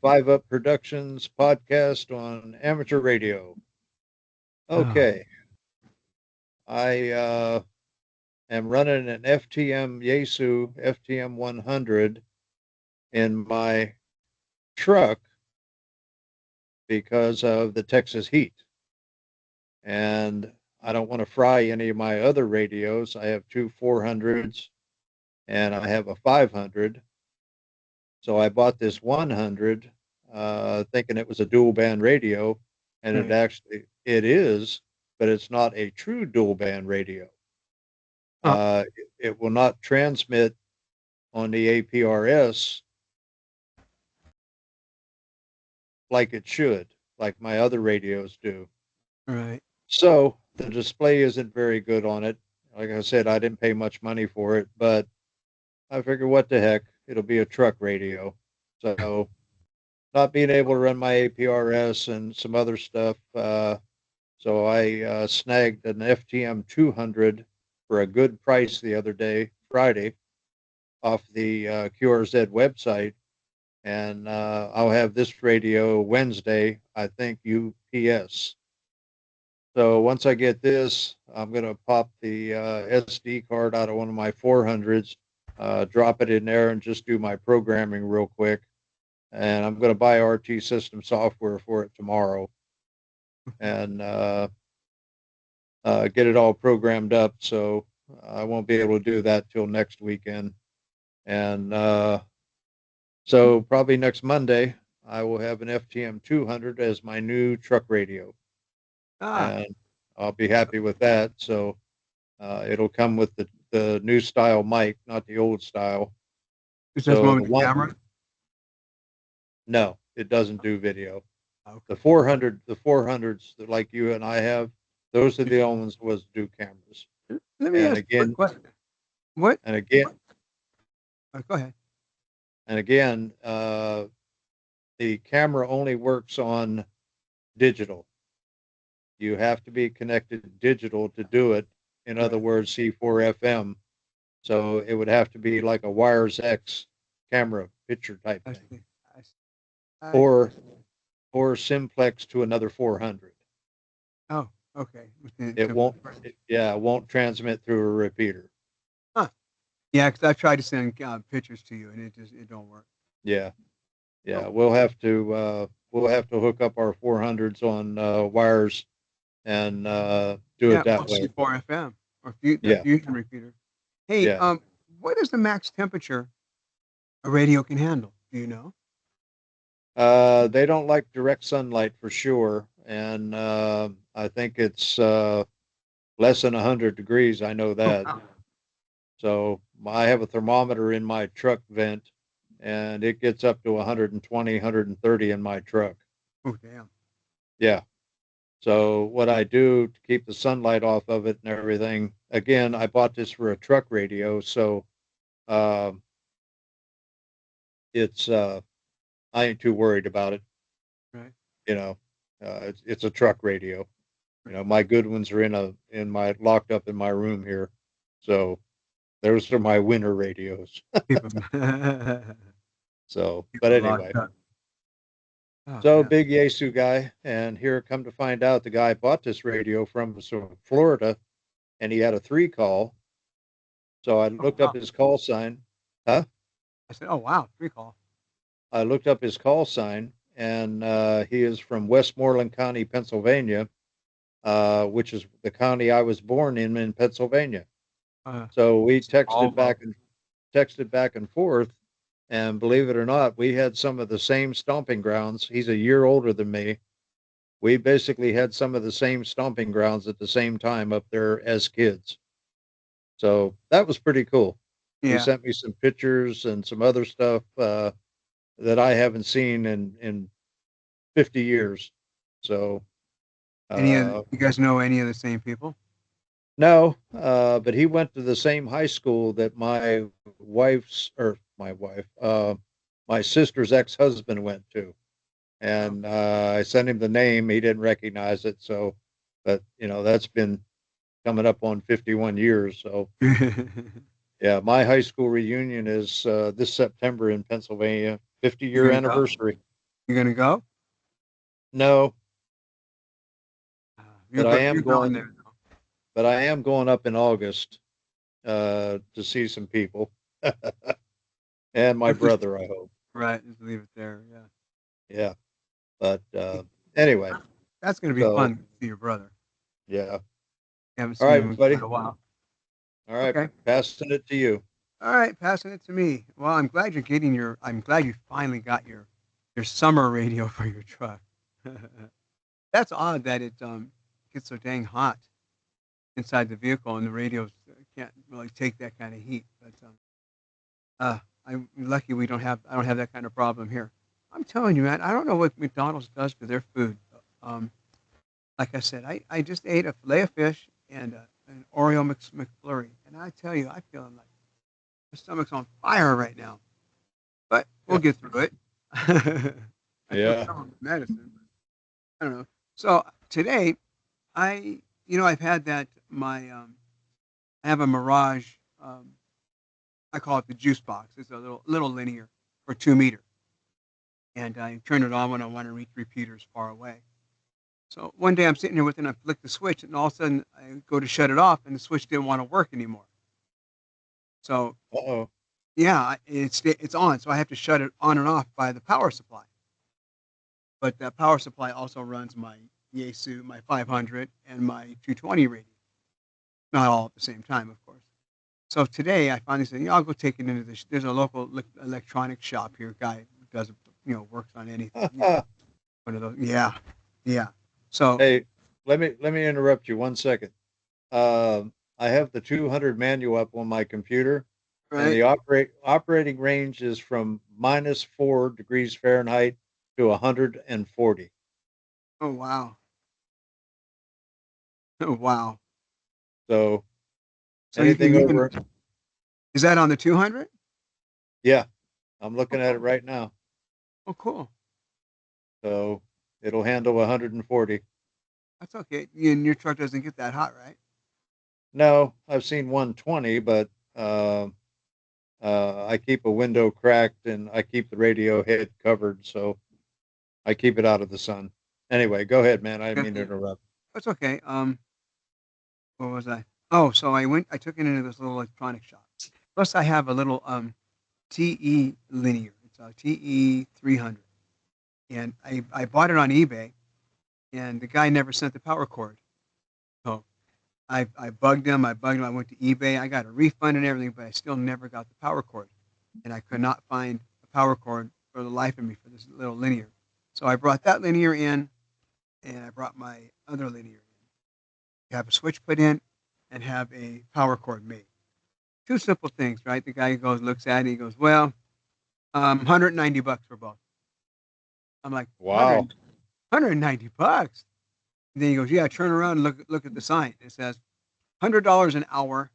Five Up Productions podcast on amateur radio. Oh, Okay, I am running an FTM Yaesu FTM 100 in my truck because of the Texas heat. And I don't want to fry any of my other radios. I have two 400s and I have a 500. So I bought this 100 thinking it was a dual band radio, and right. it is, but it's not a true dual band radio. Oh, It will not transmit on the APRS like it should, like my other radios do. right. So the display isn't very good on it. Like I said, I didn't pay much money for it, but I figured what the heck, it'll be a truck radio. So not being able to run my APRS and some other stuff, so I snagged an FTM 200 for a good price the other day, Friday, off the QRZ website. And I'll have this radio Wednesday, I think UPS. So once I get this, I'm going to pop the SD card out of one of my 400s, drop it in there, and just do my programming real quick. And I'm going to buy RT system software for it tomorrow, and get it all programmed up. So I won't be able to do that till next weekend. And so probably next Monday, I will have an FTM 200 as my new truck radio, Ah, and I'll be happy with that. So it'll come with the new style mic, not the old style. is this So one the with the one, camera? no, it doesn't do video. The Okay. 400s that like you and I have, those are the only ones was do cameras. Let me And ask a quick again, question. What? and again, What? Go ahead. and again, the camera only works on digital. You have to be connected digital to do it. In other Right. words, C4 FM. So it would have to be like a Wires X camera picture type I thing, see. I see. I or see. simplex to another 400. Oh, okay. It won't, yeah, it won't transmit through a repeater. Huh. Yeah, because I tried to send pictures to you, and it don't work. Yeah, yeah, Oh, we'll have to hook up our 400s on wires and do yeah. it that Well, way. C4 FM or the Yeah, fusion repeater. Hey, yeah. what is the max temperature a radio can handle? Do you know? They don't like direct sunlight for sure, and I think it's less than 100 degrees. I know Oh, that. wow. So I have a thermometer in my truck vent, and it gets up to 120, 130 in my truck. Oh, damn. Yeah. So what I do to keep the sunlight off of it and everything, again, I bought this for a truck radio, so um, it's I ain't too worried about it. Right. You know, it's a truck radio. You know, my good ones are in my locked up in my room here. So those are my winter radios. Keep 'em So, keep but 'em anyway, locked up. Oh, so yeah. big Yaesu guy, and here come to find out the guy bought this radio from Florida, and he had a 3 call. So I Oh, looked up wow. his call sign. Huh? I said, "Oh, wow, 3 call." I looked up his call sign, and he is from Westmoreland County, Pennsylvania, which is the county I was born in Pennsylvania. So we Volvo. texted back and forth, and believe it or not, we had some of the same stomping grounds. He's a year older than me. We basically had some of the same stomping grounds at the same time up there as kids. So that was pretty cool. He Yeah. sent me some pictures and some other stuff that I haven't seen in 50 years. So Any of uh, you guys know any of the same people? no, but he went to the same high school that my wife's or my wife, my sister's ex-husband went to, Oh. and I sent him the name. He didn't recognize it, so but that's been coming up on 51 years. So yeah, my high school reunion is this September in Pennsylvania, 50-year You gonna go? anniversary. You gonna go? No, You're you're going there. but I am going up in August to see some people and my If we, brother. I hope. right, just leave it there. Yeah. Yeah, but anyway, That's gonna be so fun to see your brother. yeah. You haven't All seen him right, in buddy. quite a while. All right, Okay. passing it to you. All right, passing it to me. Well, I'm glad you're getting your. I'm glad you finally got your summer radio for your truck. That's odd that it gets so dang hot inside the vehicle and the radios can't really take that kind of heat. But I'm lucky we don't have. I don't have that kind of problem here. I'm telling you, man. I don't know what McDonald's does for their food. Um, like I said, I just ate a fillet of fish and an Oreo McFlurry, and I tell you, I feel like my stomach's on fire right now. But we'll get through it. I took Yeah. some of the medicine. I don't know. So today, I've had that I have a Mirage. I call it the juice box. It's a little linear for 2 meter, and I turn it on when I want to reach repeaters far away. So one day I'm sitting here with it, and I flick the switch, and all of a sudden I go to shut it off, and the switch didn't want to work anymore. So Uh-oh. yeah, it's on. So I have to shut it on and off by the power supply. But that power supply also runs my Yaesu, my 500, and my 220 radio. Not all at the same time, of course. So today I finally said, I'll go take it into this. There's a local electronics shop here. Guy who does, works on anything. One of those. Yeah, yeah. So Hey, let me interrupt you 1 second. I have the 200 manual up on my computer, and right. the operating range is from -4 degrees Fahrenheit to 140. Oh wow. Oh wow. So So you can anything even over, is that on the 200? yeah, I'm Oh looking at it cool. right now. Oh cool. So it'll handle 140. That's okay. And your truck doesn't get that hot, right? No, I've seen 120, but I keep a window cracked and I keep the radio head covered, so I keep it out of the sun. Anyway, go ahead, man. I didn't Good mean for to you. interrupt. That's okay. What was I? Oh, so I took it into this little electronic shop. Plus, I have a little TE linear. It's a TE 300, and I bought it on eBay, and the guy never sent the power cord. So I bugged him. I bugged him. I went to eBay. I got a refund and everything, but I still never got the power cord, and I could not find a power cord for the life of me for this little linear. So I brought that linear in, and I brought my other linear in. Have a switch put in, and have a power cord made. Two simple things, right? The guy goes, looks at it, he goes, well, 190 bucks for both. I'm like, Wow. 190 bucks. And then he goes, yeah, turn around and look at the sign. It says $100 an hour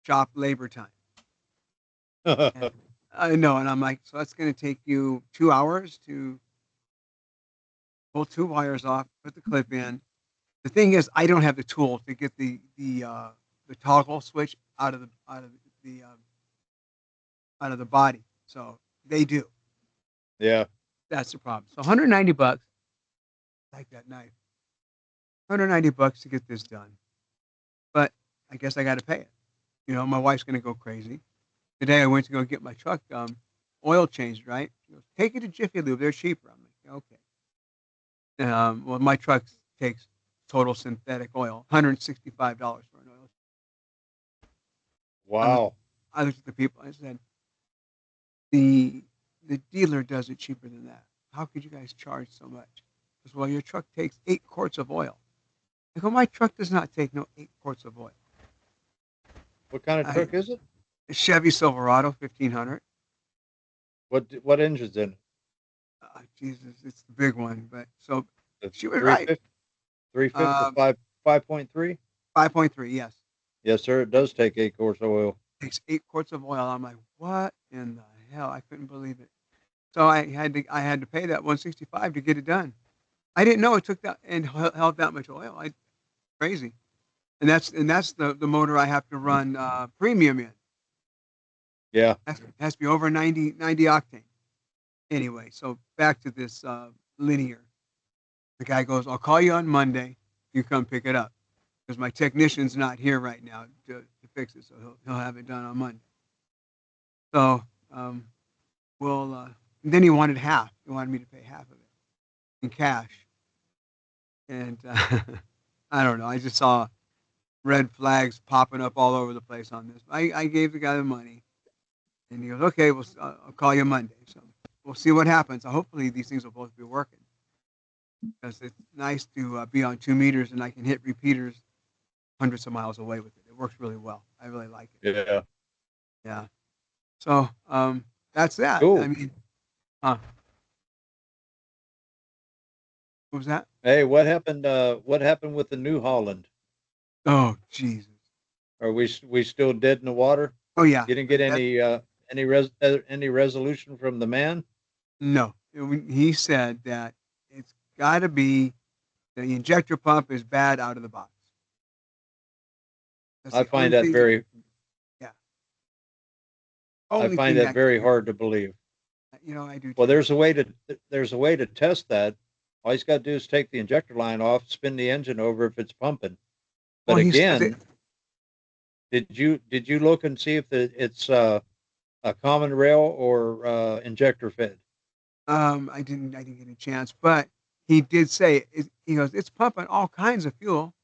shop labor time. And I know, and I'm like, so that's going to take you 2 hours to pull two wires off, put the clip in. The thing is, I don't have the tool to get the toggle switch the out of the body. So they do. Yeah. That's the problem. So 190 bucks, like that knife. 190 bucks to get this done. But I guess I got to pay it. My wife's going to go crazy. Today I went to go get my truck oil changed, right? She goes, take it to Jiffy Lube. They're cheaper. I'm like, okay. Well, my truck takes total synthetic oil, $165 for an oil. I looked, Wow. I looked at the people. I said, the the dealer does it cheaper than that. How could you guys charge so much? Because well, your truck takes 8 quarts of oil. I go, my truck does not take no 8 quarts of oil. What kind of I truck is it? Chevy Silverado 1500. What engine's in it? Jesus, it's the big one. But so The she was right. 350, 350, Uh, 5.3? 5.3, yes. Yes, sir. It does take 8 quarts of oil. Takes 8 quarts of oil. I'm like, what in the hell? I couldn't believe it. So I had to pay that 165 to get it done. I didn't know it took that and held that much oil. Crazy. And that's the motor I have to run premium in. Yeah. Has to be over 90 octane. Anyway, so back to this linear. The guy goes, "I'll call you on Monday. You come pick it up because my technician's not here right now to fix it, so he'll have it done on Monday." So, well, then he wanted half. He wanted me to pay half of it in cash, and I don't know. I just saw red flags popping up all over the place on this. I gave the guy the money, and he goes, "Okay, I'll call you Monday." So we'll see what happens. Hopefully, these things will both be working because it's nice to be on 2 meters and I can hit repeaters hundreds of miles away with it. It works really well. I really like it. Yeah. Yeah. So that's that. I Cool. mean, what was that? Hey, what happened? What happened with the New Holland? Oh, Jesus. Are we still dead in the water? Oh, yeah. You didn't get That, any resolution from the man? no. He said that it's got to be the injector pump is bad out of the box. That's I the only find that thing. very Yeah. I Only find thing that that could very be hard to believe. I do Well, too. there's a way to test that. All he's got to do is take the injector line off, spin the engine over if it's pumping. But Well, he said that. again, did you look and see if it's a common rail or injector fed? I didn't get a chance, but he did say he goes, it's pumping all kinds of fuel.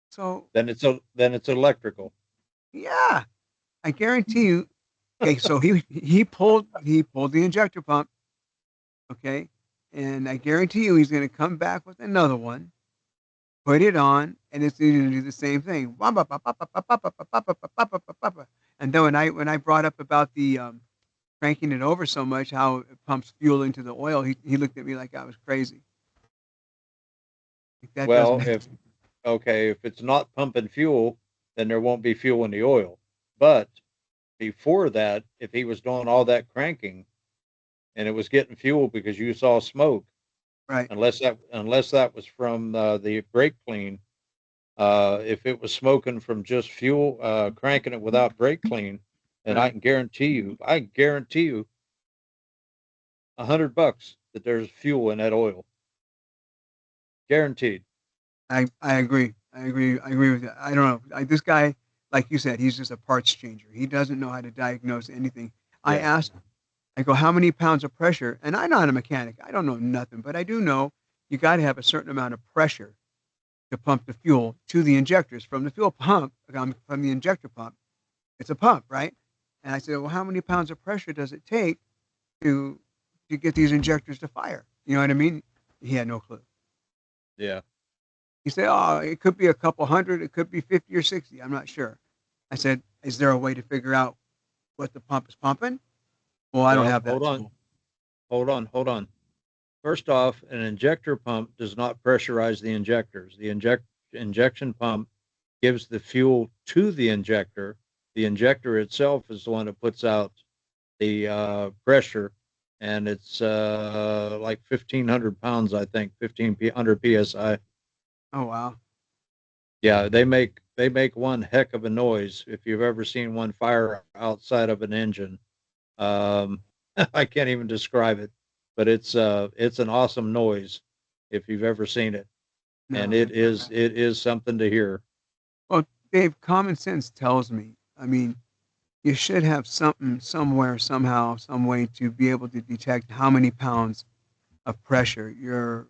So Then it's electrical. yeah, I guarantee you. Okay, so he pulled the injector pump. Okay, and I guarantee you he's going to come back with another one, put it on, and it's going to do the same thing. And then when I brought up about the cranking it over so much, how it pumps fuel into the oil, he looked at me like I was crazy. Like, that doesn't Well, make if okay, if it's not pumping fuel, then there won't be fuel in the oil. But before that, if he was doing all that cranking and it was getting fuel because you saw smoke, right. unless that was from the brake clean, if it was smoking from just fuel, cranking it without brake clean, then Right. I can guarantee you $100 that there's fuel in that oil, guaranteed. I agree. I agree with that. I don't know. This guy, like you said, he's just a parts changer. He doesn't know how to diagnose anything. I Yeah. asked, I go, how many pounds of pressure? And I'm not a mechanic. I don't know nothing, but I do know you got to have a certain amount of pressure to pump the fuel to the injectors from the fuel pump, from the injector pump. It's a pump, right? And I said, well, how many pounds of pressure does it take to to get these injectors to fire? You know what I mean? He had no clue. Yeah. He said, "Oh, it could be a couple hundred, it could be 50 or 60. I'm not sure." I said, "Is there a way to figure out what the pump is pumping?" Well, I don't Well, have that tool. hold on. First off, an injector pump does not pressurize the injectors. The injection pump gives the fuel to the injector. The injector itself is the one that puts out the pressure, and it's like 1,500 pounds, I think, 1,500 psi. Oh wow. Yeah, they make one heck of a noise if you've ever seen one fire outside of an engine. Um, I can't even describe it, but it's an awesome noise if you've ever seen it, and No, I've never. it is something to hear. Well, Dave, common sense tells me. I mean, you should have something somewhere, somehow, some way to be able to detect how many pounds of pressure your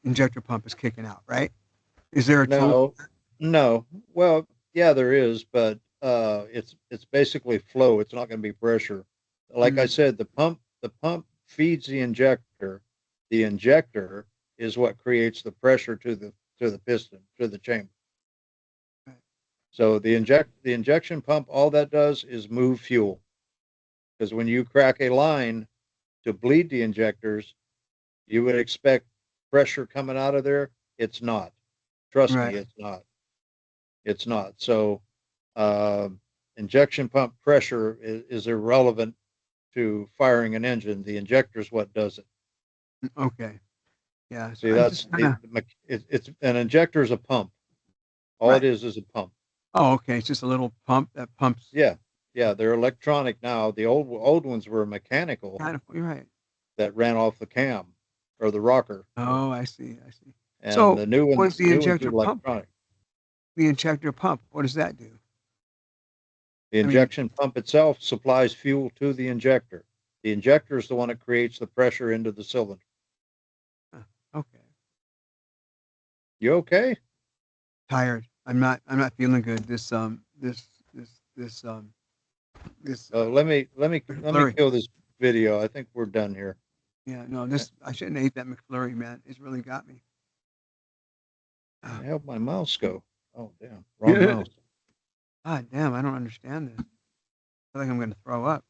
injector pump is kicking out, right? Is there a tool? No, no. Well, yeah, there is, but it's basically flow. It's not going to be pressure. Like I Mm, said, the pump feeds the injector. The injector is what creates the pressure to the piston, to the chamber. right, So the injection pump, all that does is move fuel. Because when you crack a line to bleed the injectors, you would expect pressure coming out of there. It's not. Trust me, right. it's not. It's not. So uh, injection pump pressure is irrelevant to firing an engine. The injector is what does it. Okay. Yeah. So See, I that's just kind of it's an injector is a pump. All it right. is a pump. Oh, okay. It's just a little pump that pumps. Yeah, Yeah, they're electronic now. The old ones were mechanical Kind of, you're right. that ran off the cam or the rocker, Oh, I see. I see. and So the new what's the ones are injector pump? electronic. The injector pump. What does that do? The I mean, injection pump itself supplies fuel to the injector. The injector is the one that creates the pressure into the cylinder. okay. You okay? Tired. I'm not feeling good. This Let me McFlurry. kill this video. I think we're done here. Yeah, no, Okay. I shouldn't have ate that McFlurry, man. It's really got me. Where the hell my mouse go? Oh damn, wrong mouse. God damn, I don't understand this. I feel like I'm gonna throw up.